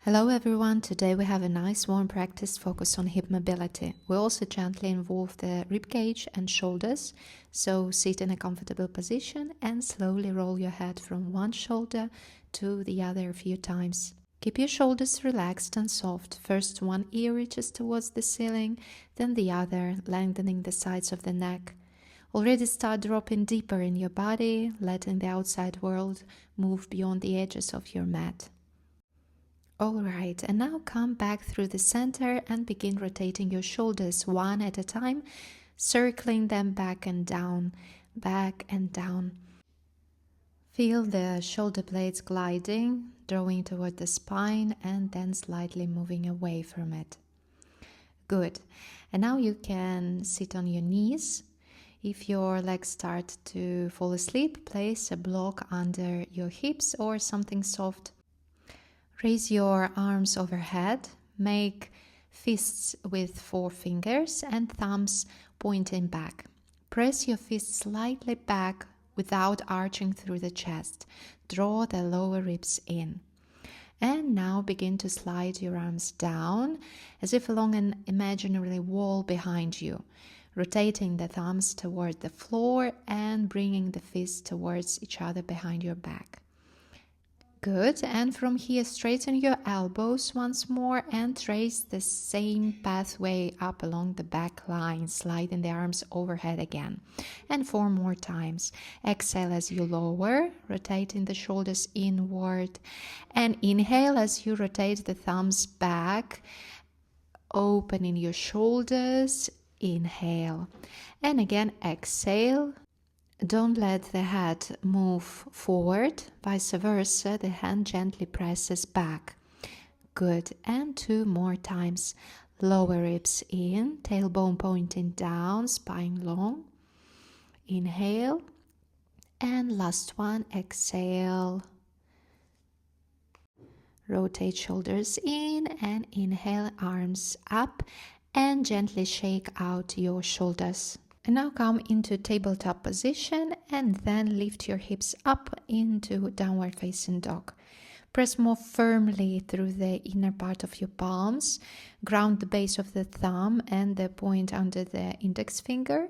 Hello everyone, today we have a nice warm practice focused on hip mobility. We also gently involve the rib cage and shoulders, so sit in a comfortable position and slowly roll your head from one shoulder to the other a few times. Keep your shoulders relaxed and soft. First one ear reaches towards the ceiling, then the other, lengthening the sides of the neck. Already start dropping deeper in your body, letting the outside world move beyond the edges of your mat. Alright, and now come back through the center and begin rotating your shoulders one at a time, circling them back and down, back and down. Feel the shoulder blades gliding, drawing toward the spine and then slightly moving away from it. Good. And now you can sit on your knees. If your legs start to fall asleep, place a block under your hips or something soft. Raise your arms overhead, make fists with 4 fingers and thumbs pointing back. Press your fists slightly back without arching through the chest. Draw the lower ribs in. And now begin to slide your arms down as if along an imaginary wall behind you, rotating the thumbs toward the floor and bringing the fists towards each other behind your back. Good, and from here straighten your elbows once more and trace the same pathway up along the back line, sliding the arms overhead again. And 4 more times. Exhale as you lower, rotating the shoulders inward, and inhale as you rotate the thumbs back, opening your shoulders, inhale. And again, exhale. Don't let the head move forward, vice versa, the hand gently presses back. Good, and 2 more times. Lower ribs in, tailbone pointing down, spine long. Inhale, and last one, exhale. Rotate shoulders in and inhale, arms up, and gently shake out your shoulders. And now come into tabletop position and then lift your hips up into downward facing dog. Press more firmly through the inner part of your palms. Ground the base of the thumb and the point under the index finger.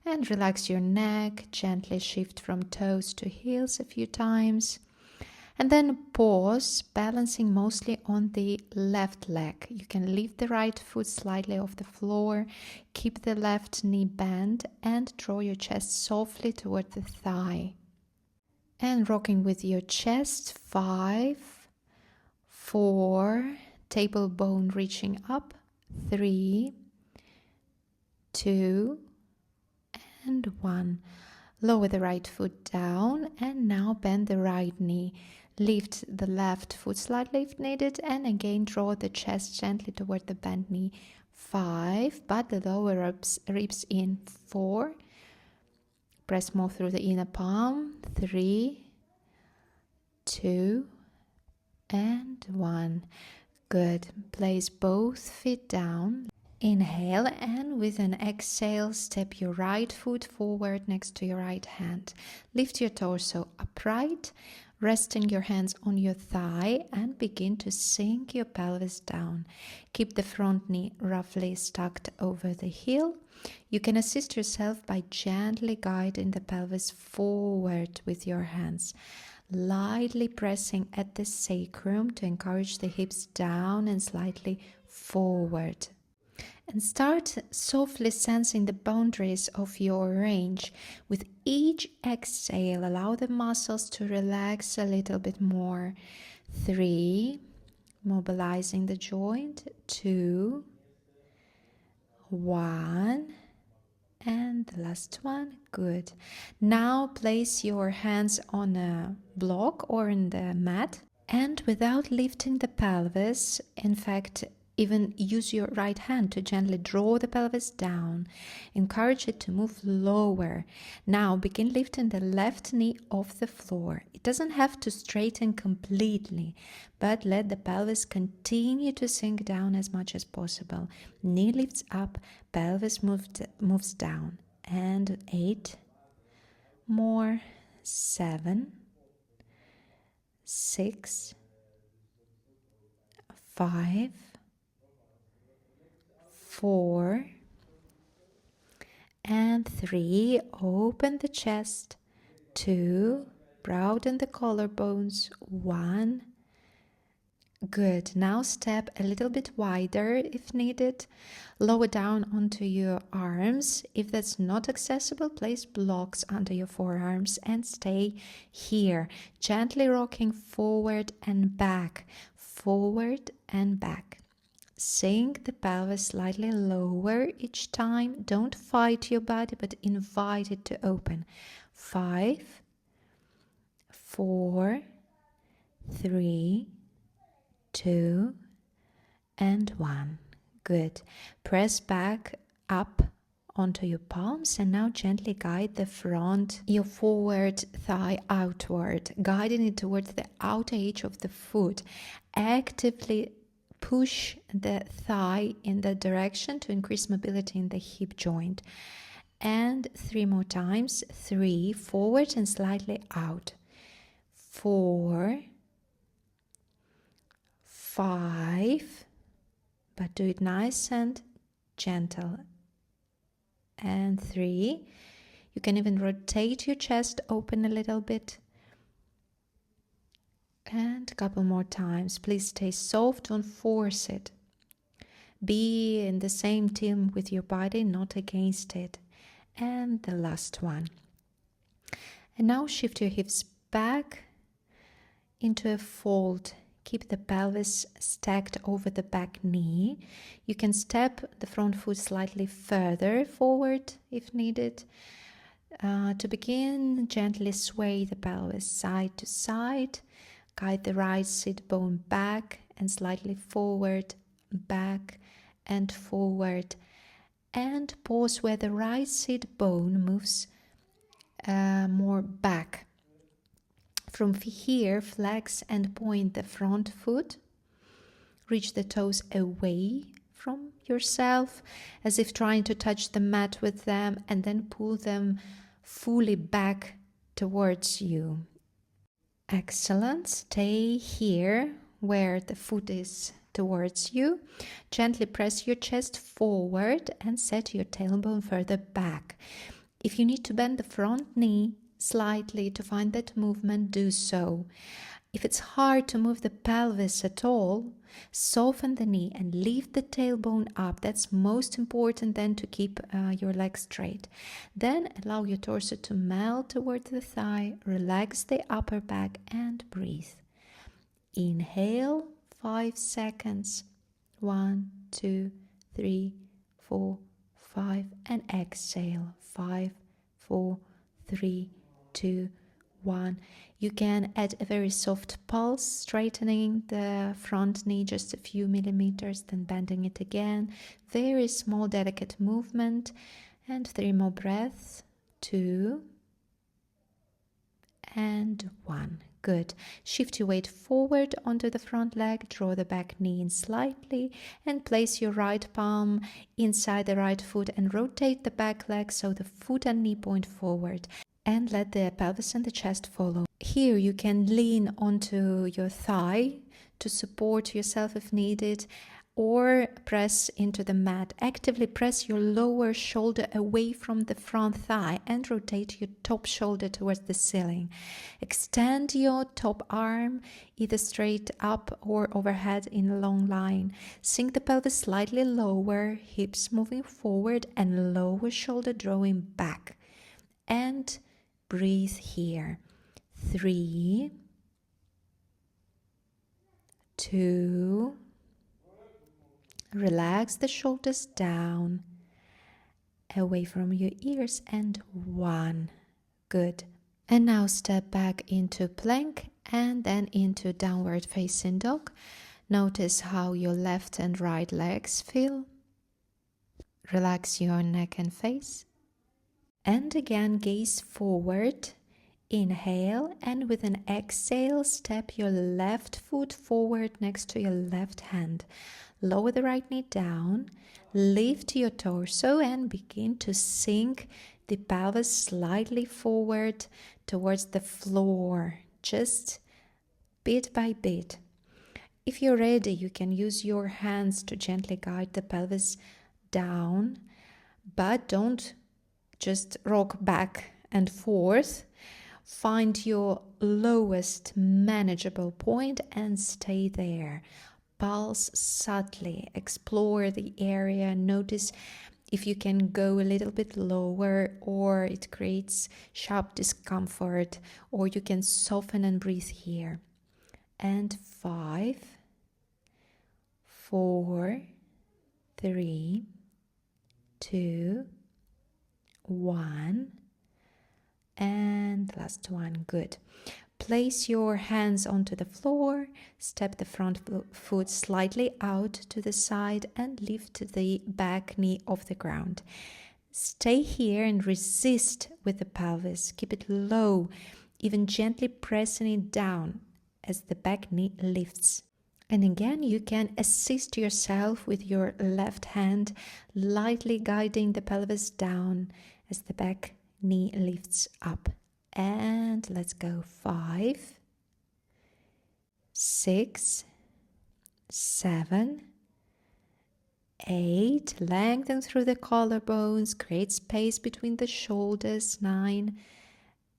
And relax your neck. Gently shift from toes to heels a few times. And then pause, balancing mostly on the left leg. You can lift the right foot slightly off the floor, keep the left knee bent, and draw your chest softly toward the thigh. And rocking with your chest, 5, 4, tailbone reaching up, 3, 2, and 1. Lower the right foot down, and now bend the right knee. Lift the left foot slightly if needed, and again draw the chest gently toward the bent knee. 5, but the lower ribs in. 4, press more through the inner palm. 3, 2, and 1. Good. Place both feet down. Inhale, and with an exhale, step your right foot forward next to your right hand. Lift your torso upright, resting your hands on your thigh, and begin to sink your pelvis down. Keep the front knee roughly tucked over the heel. You can assist yourself by gently guiding the pelvis forward with your hands, lightly pressing at the sacrum to encourage the hips down and slightly forward. And start softly sensing the boundaries of your range. With each exhale, allow the muscles to relax a little bit more. 3, mobilizing the joint. 2, 1, and the last one. Good. Now place your hands on a block or in the mat, and without lifting the pelvis, in fact, even use your right hand to gently draw the pelvis down. Encourage it to move lower. Now begin lifting the left knee off the floor. It doesn't have to straighten completely, but let the pelvis continue to sink down as much as possible. Knee lifts up, pelvis moves down. And 8 more, 7, 6, 5, 4, and 3. Open the chest. 2. Broaden the collarbones. 1. Good. Now step a little bit wider if needed. Lower down onto your arms. If that's not accessible, place blocks under your forearms and stay here. Gently rocking forward and back. Forward and back. Sink the pelvis slightly lower each time. Don't fight your body, but invite it to open. 5, 4, 3, 2, and 1. Good. Press back up onto your palms and now gently guide the front, your forward thigh outward, guiding it towards the outer edge of the foot. Actively push the thigh in that direction to increase mobility in the hip joint. And 3 more times. 3, forward and slightly out. 4, 5, but do it nice and gentle. And 3. You can even rotate your chest open a little bit. And a couple more times. Please stay soft, don't force it. Be in the same team with your body, not against it. And the last one. And now shift your hips back into a fold. Keep the pelvis stacked over the back knee. You can step the front foot slightly further forward if needed. To begin, gently sway the pelvis side to side. Guide the right sit bone back and slightly forward, back and forward. And pause where the right sit bone moves more back. From here, flex and point the front foot. Reach the toes away from yourself as if trying to touch the mat with them, and then pull them fully back towards you. Excellent. Stay here where the foot is towards you. Gently press your chest forward and set your tailbone further back. If you need to bend the front knee slightly to find that movement, do so. If it's hard to move the pelvis at all, soften the knee and lift the tailbone up. That's most important then, to keep your legs straight. Then allow your torso to melt towards the thigh, relax the upper back and breathe. Inhale, 5 seconds. 1, 2, 3, 4, 5. And exhale, 5, 4, 3, 2, 1. You can add a very soft pulse, straightening the front knee just a few millimeters, then bending it again. Very small, delicate movement. And 3 more breaths. 2 and 1. Good. Shift your weight forward onto the front leg, draw the back knee in slightly, and place your right palm inside the right foot and rotate the back leg so the foot and knee point forward. And let the pelvis and the chest follow. Here you can lean onto your thigh to support yourself if needed, or press into the mat. Actively press your lower shoulder away from the front thigh and rotate your top shoulder towards the ceiling. Extend your top arm either straight up or overhead in a long line. Sink the pelvis slightly lower, hips moving forward and lower shoulder drawing back. And breathe here. 3, 2, relax the shoulders down, away from your ears, and 1. Good. And now step back into plank and then into downward facing dog. Notice how your left and right legs feel. Relax your neck and face. And again, gaze forward. Inhale, and with an exhale, step your left foot forward next to your left hand. Lower the right knee down, lift your torso and begin to sink the pelvis slightly forward towards the floor, just bit by bit. If you're ready, you can use your hands to gently guide the pelvis down, but don't just rock back and forth. Find your lowest manageable point and stay there. Pulse subtly, explore the area, notice if you can go a little bit lower or it creates sharp discomfort, or you can soften and breathe here. And 5, 4, 3, 2, 1, and last one. Good. Place your hands onto the floor, step the front foot slightly out to the side and lift the back knee off the ground. Stay here and resist with the pelvis. Keep it low, even gently pressing it down as the back knee lifts. And again, you can assist yourself with your left hand, lightly guiding the pelvis down as the back knee lifts up. And let's go. 5, 6, 7, 8. Lengthen through the collarbones. Create space between the shoulders. 9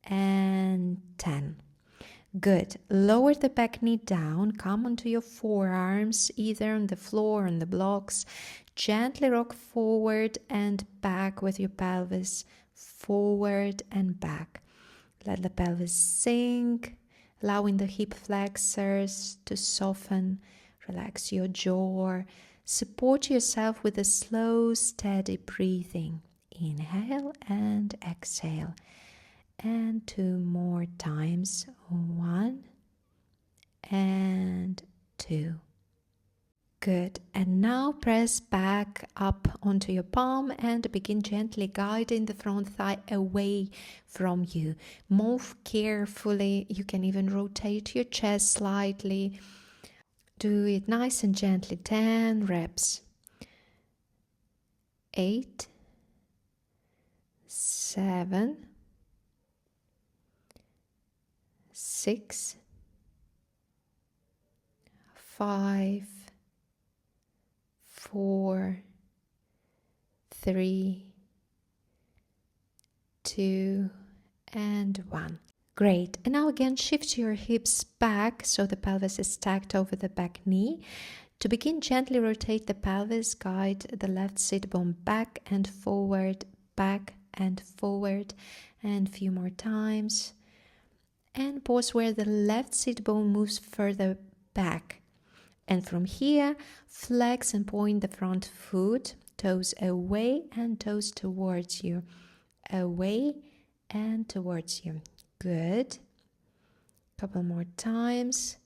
and 10. Good. Lower the back knee down. Come onto your forearms, either on the floor or on the blocks. Gently rock forward and back with your pelvis. Forward and back. Let the pelvis sink, allowing the hip flexors to soften. Relax your jaw. Support yourself with a slow, steady breathing. Inhale and exhale. And 2 more times. 1 and 2. Good. And now press back up onto your palm and begin gently guiding the front thigh away from you. Move carefully. You can even rotate your chest slightly. Do it nice and gently. 10 reps. 8, 7, 6, 5, 4, 3, 2, and 1. Great. And now again, shift your hips back so the pelvis is stacked over the back knee. To begin, gently rotate the pelvis, guide the left sit bone back and forward, and a few more times. And pause where the left sit bone moves further back. And from here, flex and point the front foot, toes away and toes towards you. Away and towards you. Good. Couple more times.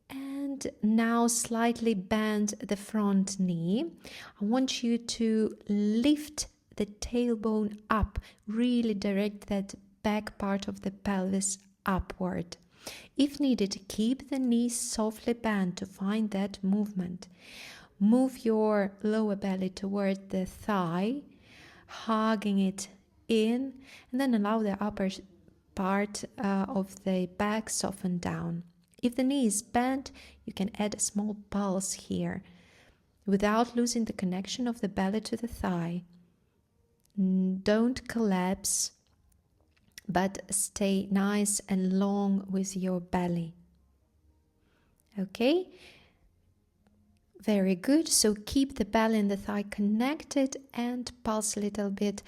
And now slightly bend the front knee. I want you to lift the tailbone up. Really direct that back part of the pelvis upward. If needed, keep the knees softly bent to find that movement. Move your lower belly toward the thigh, hugging it in, and then allow the upper part of the back soften down. If the knee is bent, you can add a small pulse here without losing the connection of the belly to the thigh. Don't collapse, but stay nice and long with your belly. Okay? Very good. So keep the belly and the thigh connected and pulse a little bit.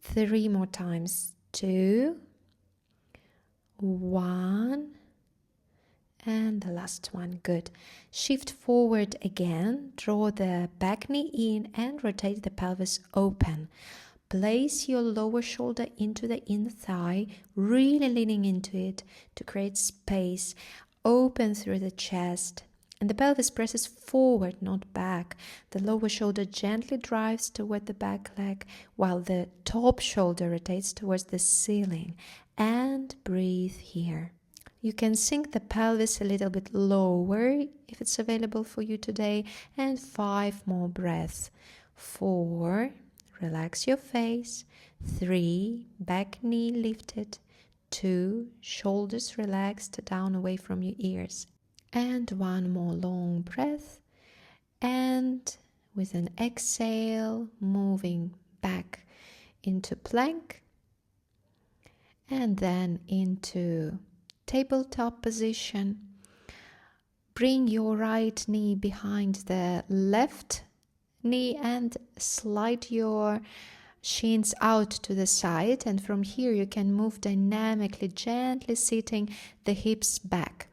3 more times. 2, 1, and the last one. Good. Shift forward again. Draw the back knee in and rotate the pelvis open. Place your lower shoulder into the inner thigh, really leaning into it to create space. Open through the chest. And the pelvis presses forward, not back. The lower shoulder gently drives toward the back leg, while the top shoulder rotates towards the ceiling. And breathe here. You can sink the pelvis a little bit lower if it's available for you today. And 5 more breaths. 4, relax your face. 3, back knee lifted. 2, shoulders relaxed down away from your ears. And one more long breath. And with an exhale, moving back into plank. And then into tabletop position. Bring your right knee behind the left knee and slide your shins out to the side, and from here you can move dynamically, gently sitting the hips back.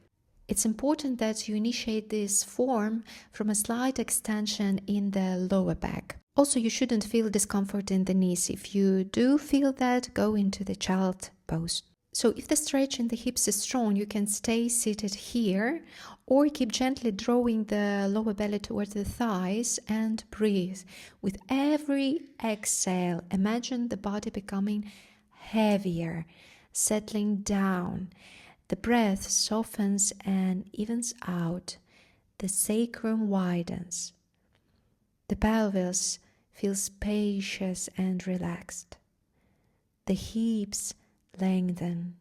It's important that you initiate this form from a slight extension in the lower back. Also, you shouldn't feel discomfort in the knees. If you do feel that, go into the child pose. So if the stretch in the hips is strong, you can stay seated here or keep gently drawing the lower belly towards the thighs and breathe. With every exhale, imagine the body becoming heavier, settling down. The breath softens and evens out. The sacrum widens. The pelvis feels spacious and relaxed. The hips lengthen.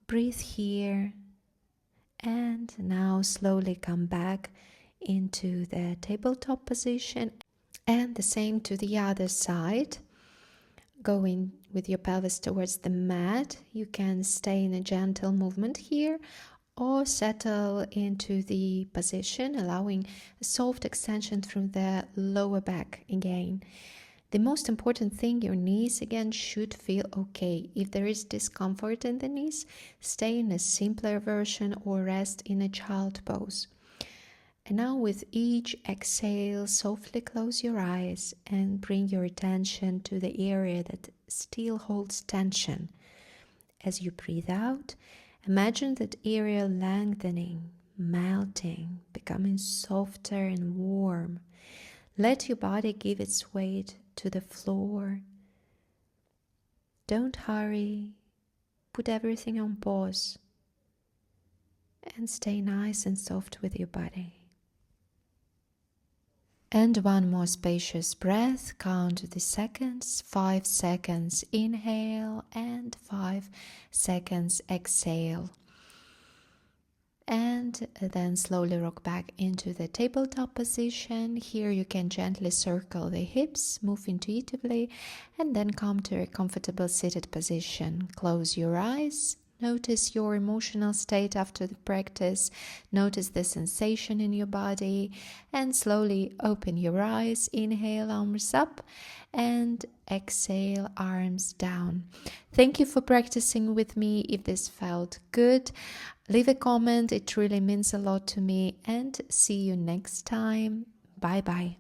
Breathe here and now slowly come back into the tabletop position, and the same to the other side. Going with your pelvis towards the mat. You can stay in a gentle movement here or settle into the position, allowing a soft extension through the lower back again. The most important thing, your knees again should feel okay. If there is discomfort in the knees, stay in a simpler version or rest in a child pose. And now with each exhale, softly close your eyes and bring your attention to the area that still holds tension. As you breathe out, imagine that area lengthening, melting, becoming softer and warm. Let your body give its weight to the floor. Don't hurry. Put everything on pause and stay nice and soft with your body. And one more spacious breath. Count the seconds. 5 seconds inhale and 5 seconds exhale. And then slowly rock back into the tabletop position. Here you can gently circle the hips, move intuitively, and then come to a comfortable seated position. Close your eyes. Notice your emotional state after the practice. Notice the sensation in your body and slowly open your eyes. Inhale, arms up, and exhale, arms down. Thank you for practicing with me. If this felt good, leave a comment. It really means a lot to me, and see you next time. Bye bye.